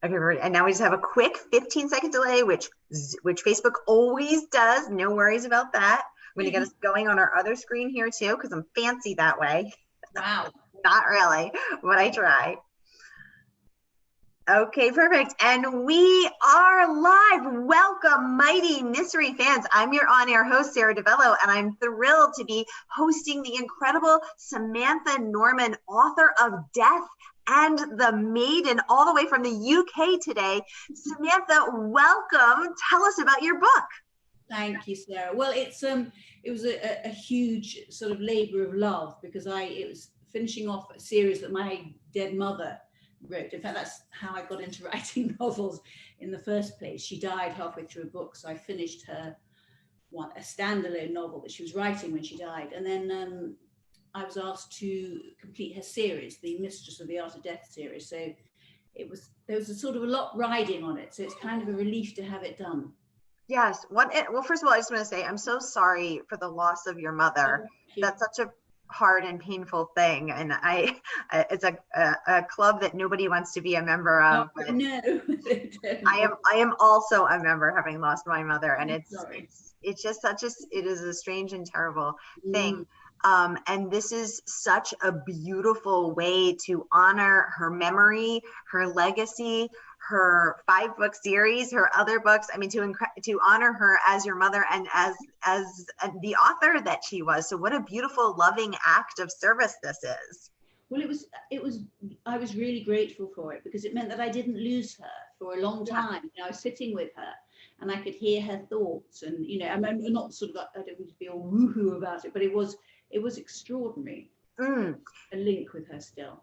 Okay, and now we just have a quick 15-second delay, which Facebook always does. No worries about that. I'm going to get us going on our other screen here too, because I'm fancy that way. Wow. Not really, but I try. Okay, perfect. And we are live. Welcome, mighty mystery fans. I'm your on-air host, Sarah DeVello, and I'm thrilled to be hosting the incredible Samantha Norman, author of Death and the Maiden, all the way from the UK today. Samantha, welcome. Tell us about your book. Thank you, Sarah. Well, it was a huge sort of labor of love because it was finishing off a series that my dead mother wrote. In fact, that's how I got into writing novels in the first place. She died halfway through a book, so I finished a standalone novel that she was writing when she died, and then I was asked to complete her series, the Mistress of the Art of Death series. So there was a sort of a lot riding on it, so it's kind of a relief to have it done. Yes. Well, first of all, I just want to say I'm so sorry for the loss of your mother. That's such a hard and painful thing, and it's a club that nobody wants to be a member of. No. I am also a member, having lost my mother, and it's just it is a strange and terrible thing. And this is such a beautiful way to honor her memory, her legacy, her 5-book series, her other books. I mean, to honor her as your mother and as the author that she was. So what a beautiful, loving act of service this is. Well, I was really grateful for it because it meant that I didn't lose her for a long time. I was sitting with her and I could hear her thoughts, and I'm not sort of, I don't want to be all woohoo about it, but it was extraordinary. A link with her still.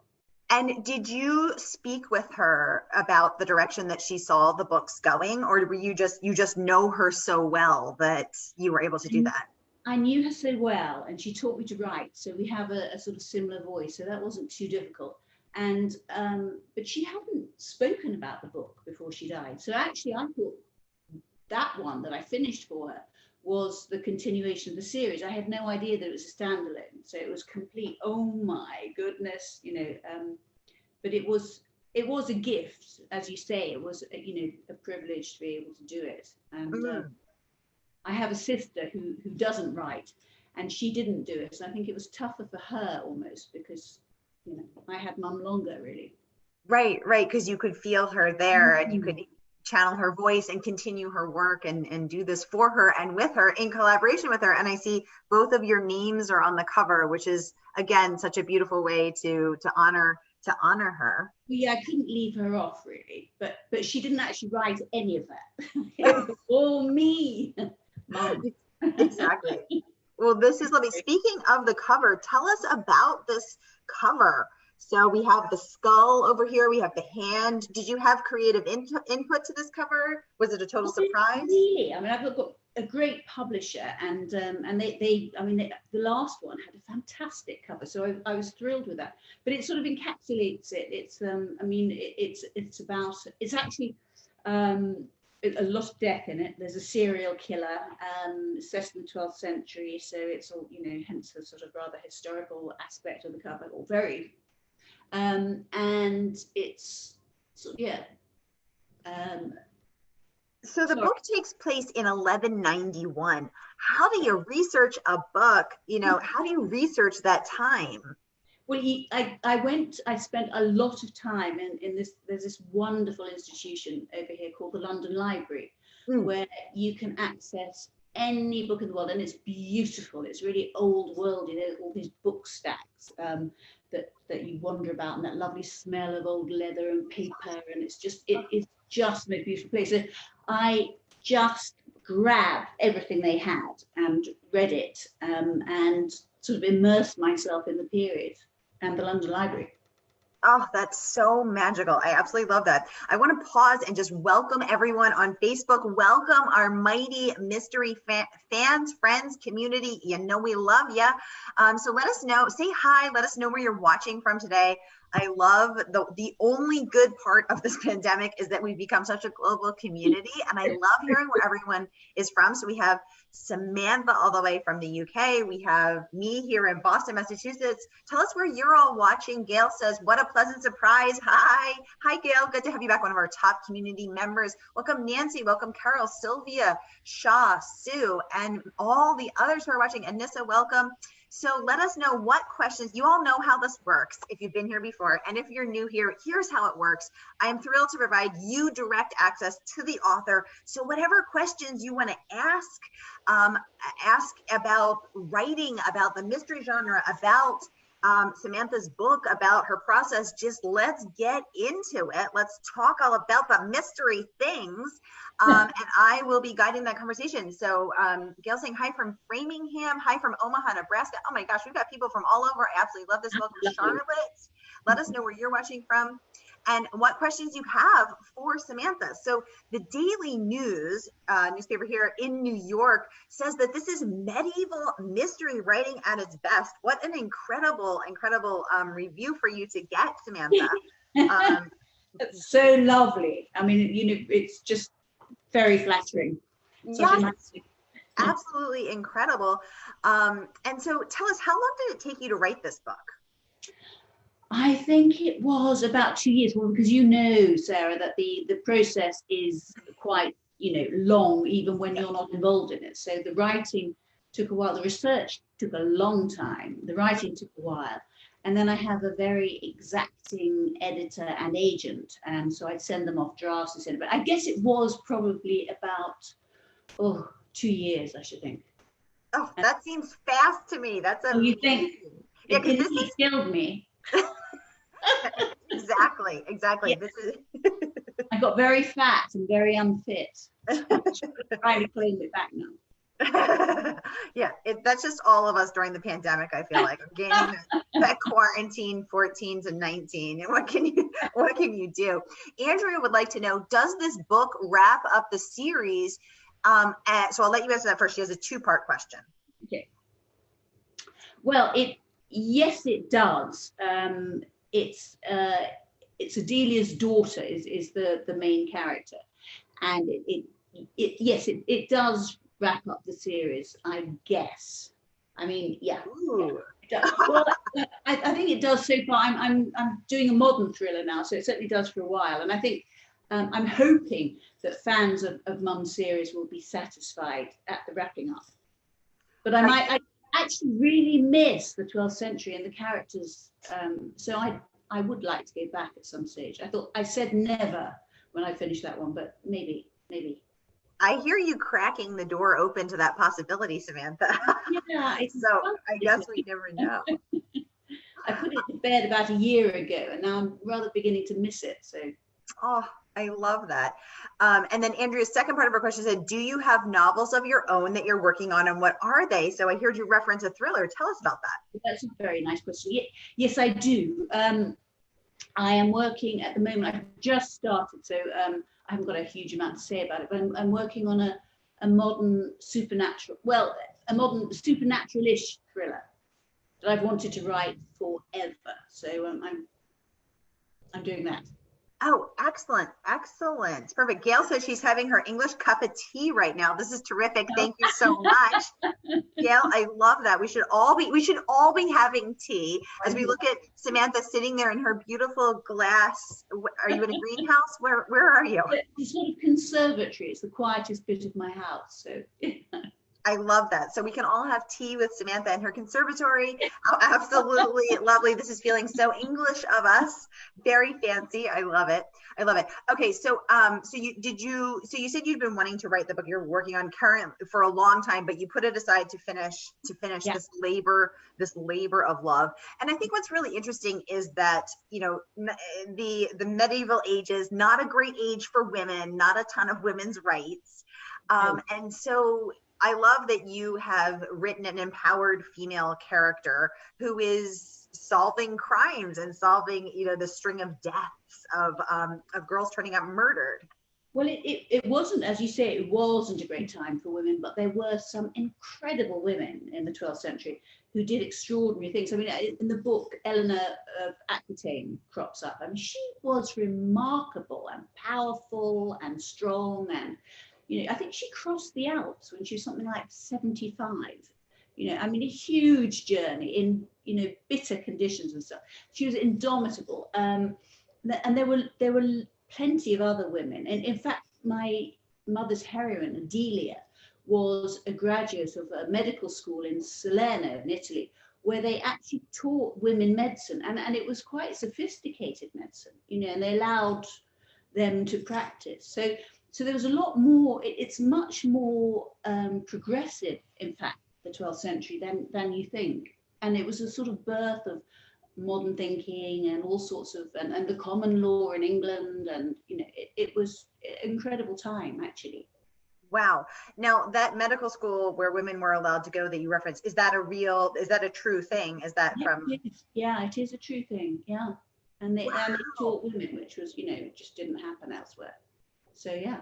And did you speak with her about the direction that she saw the books going, or were you just know her so well that you were able to do that? I knew her so well, and she taught me to write, so we have a sort of similar voice, so that wasn't too difficult. And but she hadn't spoken about the book before she died, so actually I thought that one that I finished for her was the continuation of the series. I had no idea that it was a standalone, so it was complete. Oh my goodness, but it was a gift, as you say. It was a privilege to be able to do it. And I have a sister who doesn't write, and she didn't do it. So I think it was tougher for her almost because I had mum longer, really. Right, because you could feel her there, and you could channel her voice and continue her work and do this for her and with her in collaboration with her. And I see both of your names are on the cover, which is again such a beautiful way to honor her. Yeah, I couldn't leave her off really, but she didn't actually write any of that. It was all me. Mom. Exactly. Well, this is lovely. Speaking of the cover, tell us about this cover. So we have the skull over here. We have the hand. Did you have creative input to this cover? Was it a total surprise? Really? I mean, I've got a great publisher, and they the last one had a fantastic cover, so I was thrilled with that. But it sort of encapsulates it. It's it's actually a lot of death in it. There's a serial killer, set in the 12th century, so it's all hence the sort of rather historical aspect of the cover, or very. And it's so the book takes place in 1191. How do you research a book? How do you research that time? Well, I spent a lot of time in this. There's this wonderful institution over here called the London Library, where you can access any book in the world, and it's beautiful. It's really old world, all these book stacks that you wonder about, and that lovely smell of old leather and paper, and it's just the most beautiful place. So I just grabbed everything they had and read it, and sort of immersed myself in the period and the London Library. Oh, that's so magical. I absolutely love that. I want to pause and just welcome everyone on Facebook. Welcome our mighty mystery fans, friends, community. We love you. So let us know, say hi, let us know where you're watching from today. I love the only good part of this pandemic is that we've become such a global community, and I love hearing where everyone is from. So we have Samantha all the way from the UK. We have me here in Boston, Massachusetts. Tell us where you're all watching. Gail says, what a pleasant surprise. Hi, Gail. Good to have you back, one of our top community members. Welcome, Nancy. Welcome, Carol, Sylvia, Shaw, Sue, and all the others who are watching. Anissa, welcome. So let us know what questions, you all know how this works if you've been here before. And if you're new here, here's how it works. I am thrilled to provide you direct access to the author. So whatever questions you want to ask about writing, about the mystery genre, about Samantha's book, about her process, just let's get into it. Let's talk all about the mystery things. And I will be guiding that conversation. So Gail saying hi from Framingham, hi from Omaha, Nebraska. Oh my gosh, we've got people from all over. I absolutely love this. Welcome, Charlotte. Let us know where you're watching from and what questions you have for Samantha. So the Daily News newspaper here in New York says that this is medieval mystery writing at its best. What an incredible review for you to get, Samantha. It's so lovely. I mean, it's just very flattering. Yes, absolutely incredible. And so tell us, how long did it take you to write this book? I think it was about 2 years. Well, because Sarah, that the process is quite, long, even when you're not involved in it. So the writing took a while. The research took a long time. The writing took a while. And then I have a very exacting editor and agent. And so I'd send them off drafts. But I guess it was probably about, 2 years, I should think. Oh, that seems fast to me. That's amazing. You think? Yeah, because this killed me. Exactly. Yeah. This is I got very fat and very unfit. I'm trying to claim it back now. Yeah, that's just all of us during the pandemic. I feel like gaining that quarantine 14 to 19. And what can you do? Andrea would like to know, does this book wrap up the series? So I'll let you answer that first. She has a two-part question. Okay. Well, yes, it does. It's Adelia's daughter is the main character, and it does wrap up the series, I guess. I mean, yeah. Well, I think it does so far. I'm doing a modern thriller now, so it certainly does for a while, and I think I'm hoping that fans of Mum's series will be satisfied at the wrapping up. But I actually really miss the 12th century and the characters, so I would like to go back at some stage. I said never when I finished that one, but maybe. I hear you cracking the door open to that possibility, Samantha. Yeah. So I guess we never know. I put it to bed about a year ago, and now I'm rather beginning to miss it. So. Oh, I love that. And then Andrea's second part of her question said, do you have novels of your own that you're working on, and what are they? So I heard you reference a thriller. Tell us about that. That's a very nice question. Yes, I do. I am working at the moment. I've just started, so I haven't got a huge amount to say about it, but I'm working on a modern supernatural-ish thriller that I've wanted to write forever. So I'm doing that. Oh, excellent. Perfect. Gail says she's having her English cup of tea right now. This is terrific. Thank you so much. Gail, I love that. We should all be having tea as we look at Samantha sitting there in her beautiful glass. Are you in a greenhouse? Where are you? It's sort of conservatory. It's the quietest bit of my house. So I love that. So we can all have tea with Samantha in her conservatory. Oh, absolutely lovely. This is feeling so English of us. Very fancy. I love it. Okay, so you said you've been wanting to write the book you're working on currently for a long time, but you put it aside to finish yeah. this labor of love. And I think what's really interesting is that, the medieval ages, not a great age for women, not a ton of women's rights. And so I love that you have written an empowered female character who is solving crimes and solving, the string of deaths of girls turning up murdered. Well, it wasn't, as you say, it wasn't a great time for women, but there were some incredible women in the 12th century who did extraordinary things. I mean, in the book, Eleanor of Aquitaine crops up. I mean, she was remarkable and powerful and strong. And, I think she crossed the Alps when she was something like 75. I mean, a huge journey in, bitter conditions and stuff. She was indomitable. And there were plenty of other women. And in fact, my mother's heroine, Adelia, was a graduate of a medical school in Salerno in Italy, where they actually taught women medicine. And it was quite sophisticated medicine, and they allowed them to practice. So there was a lot more, it's much more progressive, in fact, the 12th century than you think. And it was a sort of birth of modern thinking and all sorts of, and the common law in England. And, it was an incredible time, actually. Wow. Now, that medical school where women were allowed to go that you referenced, is that a true thing? Is that from? Yeah, it is a true thing. Yeah. And they taught women, which was, just didn't happen elsewhere. So, yeah.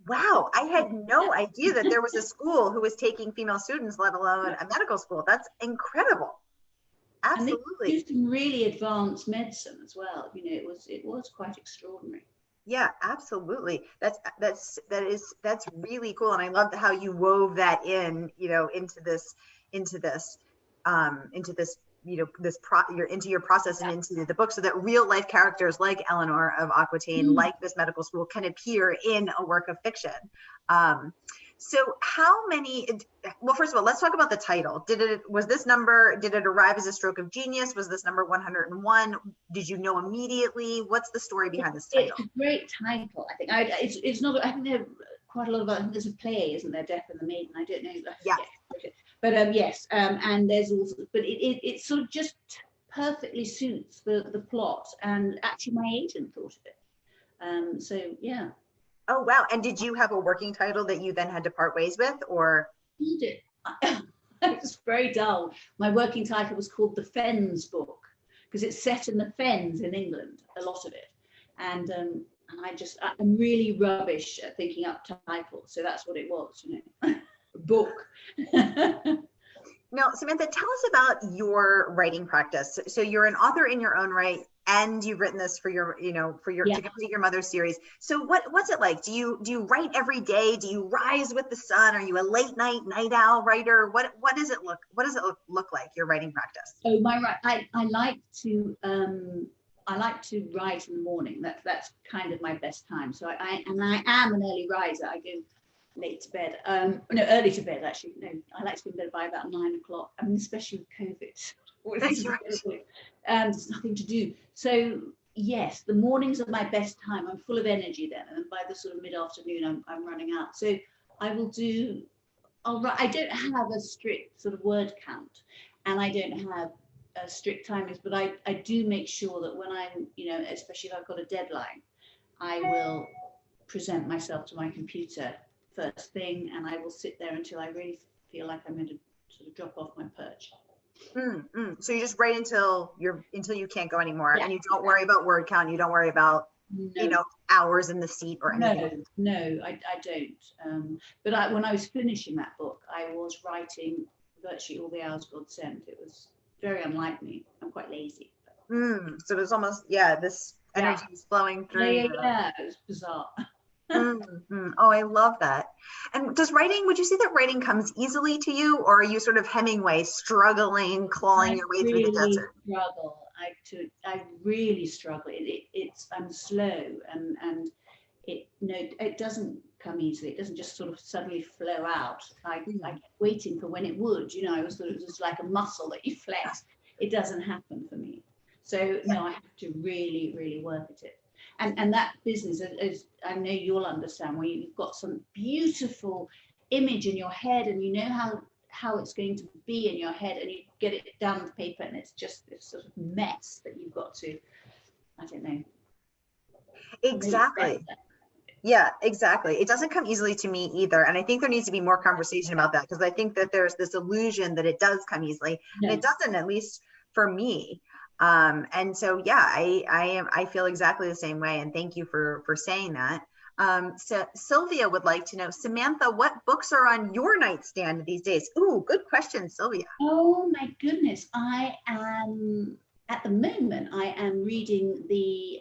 Wow, I had no idea that there was a school who was taking female students, let alone a medical school. That's incredible. Absolutely. And they used some really advanced medicine as well. It was quite extraordinary. Yeah, absolutely. That's really cool. And I love how you wove that in, into this, into your process and into the book, so that real life characters like Eleanor of Aquitaine, like this medical school, can appear in a work of fiction. So how many, well, first of all, let's talk about the title. Did it arrive as a stroke of genius? Was this number 101? Did you know immediately? What's the story behind this title? It's a great title. I think it's not, I think there are quite a lot of, I think there's a play, isn't there? Death and the Maiden. I don't know. Yeah. But yes, and there's also, but it sort of just perfectly suits the plot. And actually my agent thought of it. So yeah. Oh, wow. And did you have a working title that you then had to part ways with, or? You did. It's very dull. My working title was called The Fens Book, because it's set in the Fens in England, a lot of it. And I'm really rubbish at thinking up titles. So that's what it was, book. Now, Samantha, tell us about your writing practice. So you're an author in your own right, and you've written this for your, to complete your mother's series. So what's it like? Do you write every day? Do you rise with the sun? Are you a late night owl writer? What does it look like, your writing practice? Oh, I like to write in the morning. That's kind of my best time. So I am an early riser. I go late to bed. Early to bed, actually. No, I like to be in bed by about 9 o'clock. I mean, especially with COVID. There's nothing to do. So yes, the mornings are my best time. I'm full of energy then, and by the sort of mid-afternoon, I'm running out. So I don't have a strict sort of word count, and I don't have strict timings, but I do make sure that when I'm, especially if I've got a deadline, I will present myself to my computer first thing, and I will sit there until I really feel like I'm going to sort of drop off my perch. So you just write until you can't go anymore, and you don't worry about word count. You don't worry about hours in the seat or anything. No, I don't. But when I was finishing that book, I was writing virtually all the hours God sent. It was very unlike me. I'm quite lazy. So it was almost this energy was flowing through. Yeah, it was bizarre. Oh, I love that. And would you say that writing comes easily to you, or are you sort of Hemingway, struggling, clawing your way through the desert? I really struggle. I'm slow, and it doesn't come easily. It doesn't just sort of suddenly flow out. I kept waiting for when it would. I was sort of just like a muscle that you flex. It doesn't happen for me. So no, I have to really, really work at it. And that business, as I know you'll understand, where you've got some beautiful image in your head, and you know how it's going to be in your head, and you get it down on paper, and it's just this sort of mess that you've got to, I don't know. Exactly. Yeah, exactly. It doesn't come easily to me either. And I think there needs to be more conversation about that, because I think that there's this illusion that it does come easily. And it doesn't, at least for me. And so, I feel exactly the same way. And thank you for saying that. So Sylvia would like to know, Samantha, what books are on your nightstand these days? Ooh, good question, Sylvia. Oh my goodness. At the moment, I am reading the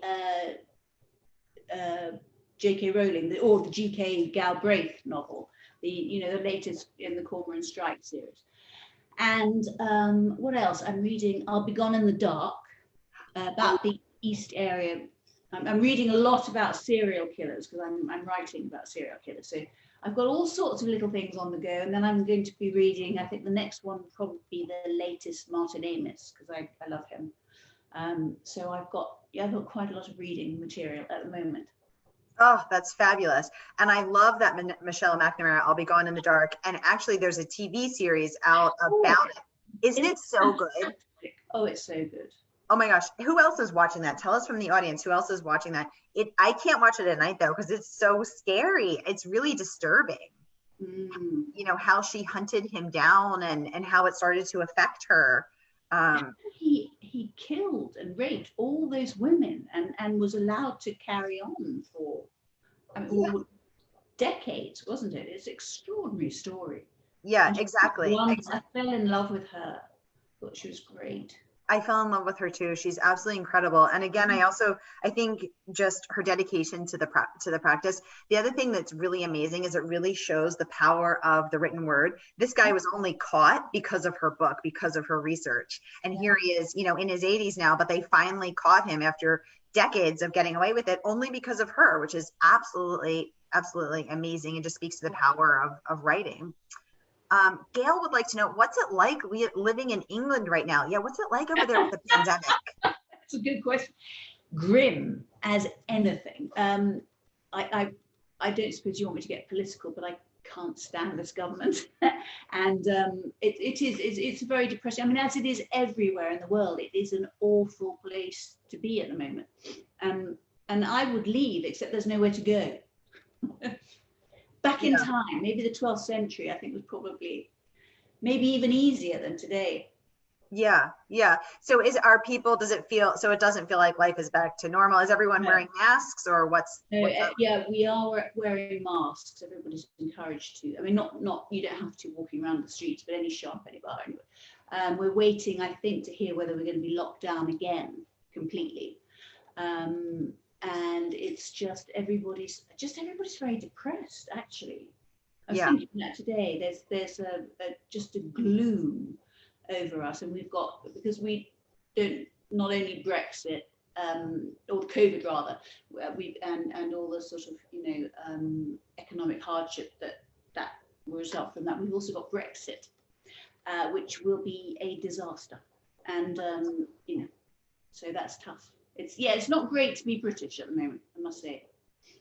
J.K. Rowling, or the G.K. Galbraith novel, the latest in the Cormoran Strike series. And what else? I'm reading I'll Be Gone in the Dark, about the East area. I'm reading a lot about serial killers because I'm writing about serial killers. So I've got all sorts of little things on the go. And then I'm going to be reading, I think the next one will probably be the latest Martin Amis, because I love him. So I've got quite a lot of reading material at the moment. Oh, that's fabulous. And I love that Michelle McNamara, I'll Be Gone in the Dark. And actually there's a TV series out about it. Isn't it so good? Oh, it's so good. Oh my gosh. Who else is watching that? Tell us from the audience, who else is watching that? I can't watch it at night though, because it's so scary. It's really disturbing. You know, how she hunted him down and how it started to affect her. He killed and raped all those women and was allowed to carry on for decades, wasn't it? It's an extraordinary story. Yeah, exactly. I fell in love with her. Thought she was great. I fell in love with her too. She's absolutely incredible. And again, I think just her dedication to the practice. The other thing that's really amazing is it really shows the power of the written word. This guy was only caught because of her book, because of her research. And here he is, in his 80s now, but they finally caught him after decades of getting away with it only because of her, which is absolutely, absolutely amazing and just speaks to the power of writing. Gail would like to know, what's it like living in England right now? Yeah, what's it like over there with the pandemic? That's a good question. Grim as anything. I don't suppose you want me to get political, but I can't stand this government. And it's very depressing. I mean, as it is everywhere in the world, it is an awful place to be at the moment. And I would leave, except there's nowhere to go. Back in time, maybe the 12th century, I think was probably maybe even easier than today. Yeah. So does it feel, so it doesn't feel like life is back to normal? Is everyone wearing masks or what's yeah, we are wearing masks. Everybody's encouraged to. I mean, not you don't have to walking around the streets, but any shop, any bar, anyway. We're waiting, I think, to hear whether we're going to be locked down again completely. And it's just everybody's very depressed, actually. I was thinking that today. There's just a gloom over us, and we've got, because we don't, not only Brexit or COVID rather, and all the sort of economic hardship that will result from that. We've also got Brexit, which will be a disaster, and so that's tough. It's not great to be British at the moment, I must say.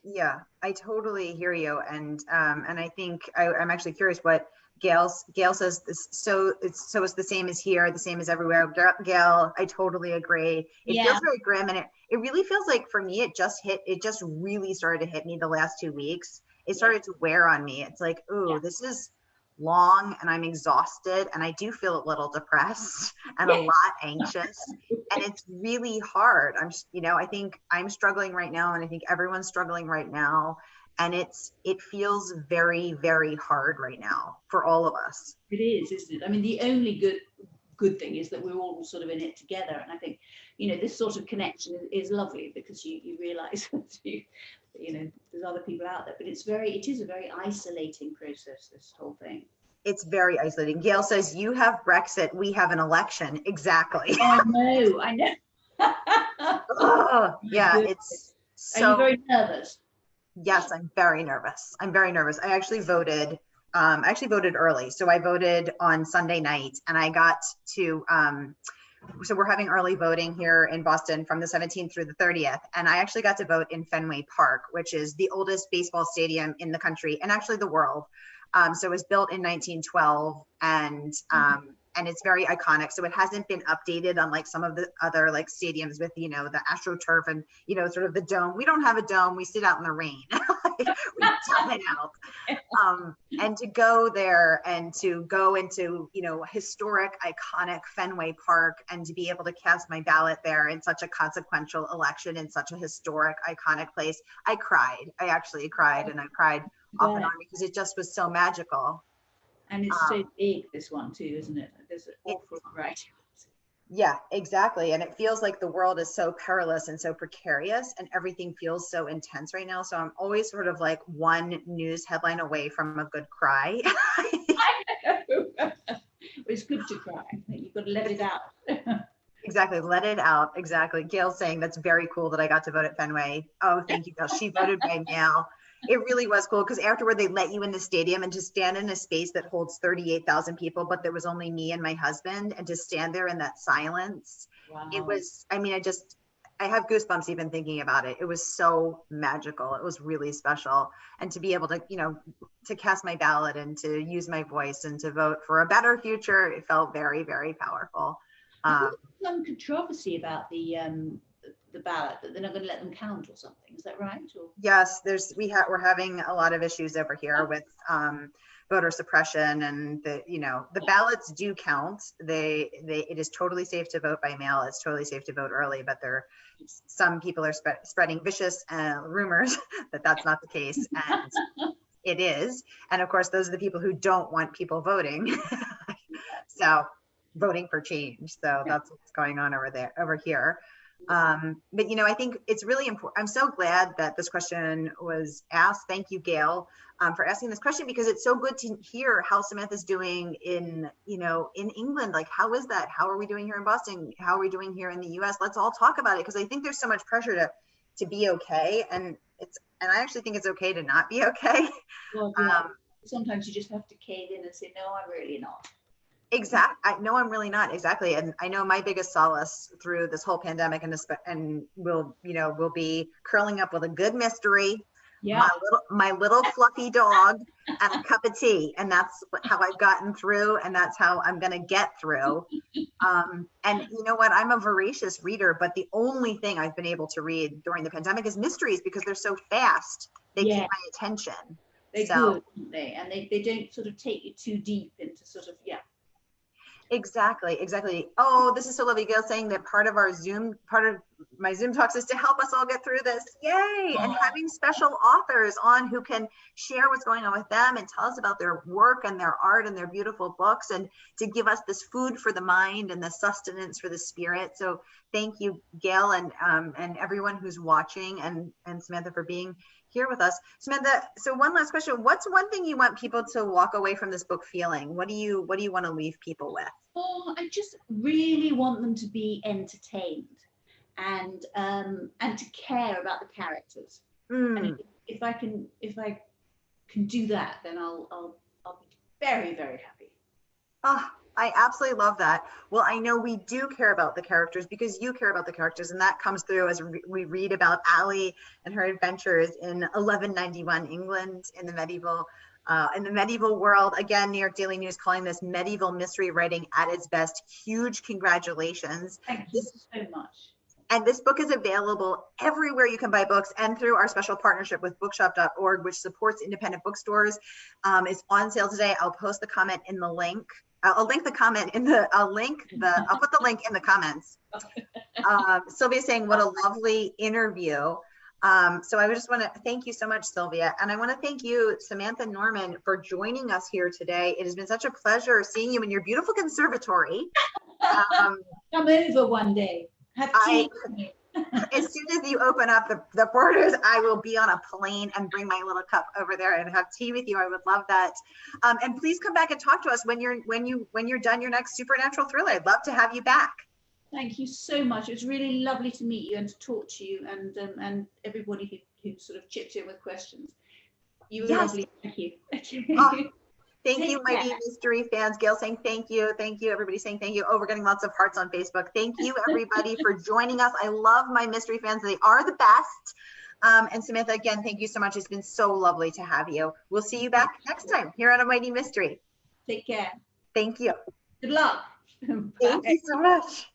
Yeah, I totally hear you, and I think I'm actually curious what Gail says. So it's the same as here, the same as everywhere. Gail, I totally agree. It feels very grim, and it really feels like for me, it just really started to hit me the last 2 weeks. It started to wear on me. It's like, this is long and I'm exhausted and I do feel a little depressed and a lot anxious, and it's really hard. I think I'm struggling right now, and I think everyone's struggling right now, and it feels very, very hard right now for all of us. It is, isn't it? I mean, the only good thing is that we're all sort of in it together, and I think this sort of connection is lovely, because you realize that there's other people out there, but it is a very isolating process, this whole thing. It's very isolating. Gail says, you have Brexit, we have an election. Exactly. Oh, I know. Oh, yeah, it's so. Are you very nervous? Yes, I'm very nervous. I actually voted early. So I voted on Sunday night, and I got to, so we're having early voting here in Boston from the 17th through the 30th. And I actually got to vote in Fenway Park, which is the oldest baseball stadium in the country and actually the world. So it was built in 1912, and it's very iconic. So it hasn't been updated unlike some of the other stadiums with, the AstroTurf and, sort of the dome. We don't have a dome. We sit out in the rain. We've done it out. And to go there and to go into, historic, iconic Fenway Park and to be able to cast my ballot there in such a consequential election in such a historic, iconic place, I cried. I actually cried, and I cried off and on because it just was so magical. And it's so big, this one too, isn't it? There's an awful variety. Yeah, exactly. And it feels like the world is so perilous and so precarious and everything feels so intense right now. So I'm always sort of like one news headline away from a good cry. It's good to cry. You've got to let it out. Exactly. Let it out. Exactly. Gail's saying that's very cool that I got to vote at Fenway. Oh, thank you, Gail. She voted by mail. It really was cool because afterward they let you in the stadium and to stand in a space that holds 38,000 people, but there was only me and my husband, and to stand there in that silence. Wow. It was, I have goosebumps even thinking about it. It was so magical. It was really special. And to be able to, to cast my ballot and to use my voice and to vote for a better future, it felt very, very powerful. There's some controversy about the ballot, that they're not going to let them count or something. Is that right? Or? Yes, we're having a lot of issues over here with voter suppression, and the ballots do count. It is totally safe to vote by mail. It's totally safe to vote early, but some people are spreading vicious rumors that that's not the case, and it is. And of course, those are the people who don't want people voting. So voting for change. So that's what's going on over here. But I think it's really important. I'm so glad that this question was asked. Thank you, Gail, for asking this question, because it's so good to hear how Samantha's doing in England. Like, how is that? How are we doing here in Boston? How are we doing here in the US? Let's all talk about it, because I think there's so much pressure to be okay. And I actually think it's okay to not be okay. Well, yeah. Sometimes you just have to cave in and say, no, I'm really not. Exactly. No, I'm really not. Exactly. And I know my biggest solace through this whole pandemic and will be curling up with a good mystery, my little fluffy dog, and a cup of tea. And that's how I've gotten through. And that's how I'm going to get through. And you know what? I'm a voracious reader, but the only thing I've been able to read during the pandemic is mysteries, because they're so fast. They keep my attention. They're good, aren't they? And they don't sort of take you too deep into sort of, Exactly. Oh, this is so lovely. Gail saying that part of my Zoom talks is to help us all get through this. Yay! And having special authors on who can share what's going on with them and tell us about their work and their art and their beautiful books, and to give us this food for the mind and the sustenance for the spirit. So thank you, Gail, and everyone who's watching, and Samantha for being here with us. Samantha, so one last question. What's one thing you want people to walk away from this book feeling? What do you want to leave people with? Oh, I just really want them to be entertained and to care about the characters. And if I can do that, then I'll be very, very happy. Oh, I absolutely love that. Well, I know we do care about the characters because you care about the characters, and that comes through as we read about Ali and her adventures in 1191 England in the medieval world. Again, New York Daily News calling this medieval mystery writing at its best. Huge congratulations. Thank you so much. And this book is available everywhere you can buy books, and through our special partnership with bookshop.org, which supports independent bookstores. It's on sale today. I'll post the comment in the link. I'll put the link in the comments. Sylvia's saying, what a lovely interview. So I just want to thank you so much, Sylvia. And I want to thank you, Samantha Norman, for joining us here today. It has been such a pleasure seeing you in your beautiful conservatory. Come over one day. Have tea with me. As soon as you open up the borders, I will be on a plane and bring my little cup over there and have tea with you. I would love that. And please come back and talk to us when you're done your next supernatural thriller. I'd love to have you back. Thank you so much. It was really lovely to meet you and to talk to you, and everybody who sort of chipped in with questions. You were lovely. Thank you. Thank you, Mighty Mystery fans. Gail saying thank you. Thank you. Everybody saying thank you. Oh, we're getting lots of hearts on Facebook. Thank you, everybody, for joining us. I love my mystery fans. They are the best. And Samantha, again, thank you so much. It's been so lovely to have you. We'll see you back next time here on A Mighty Mystery. Take care. Thank you. Good luck. Thank you so much.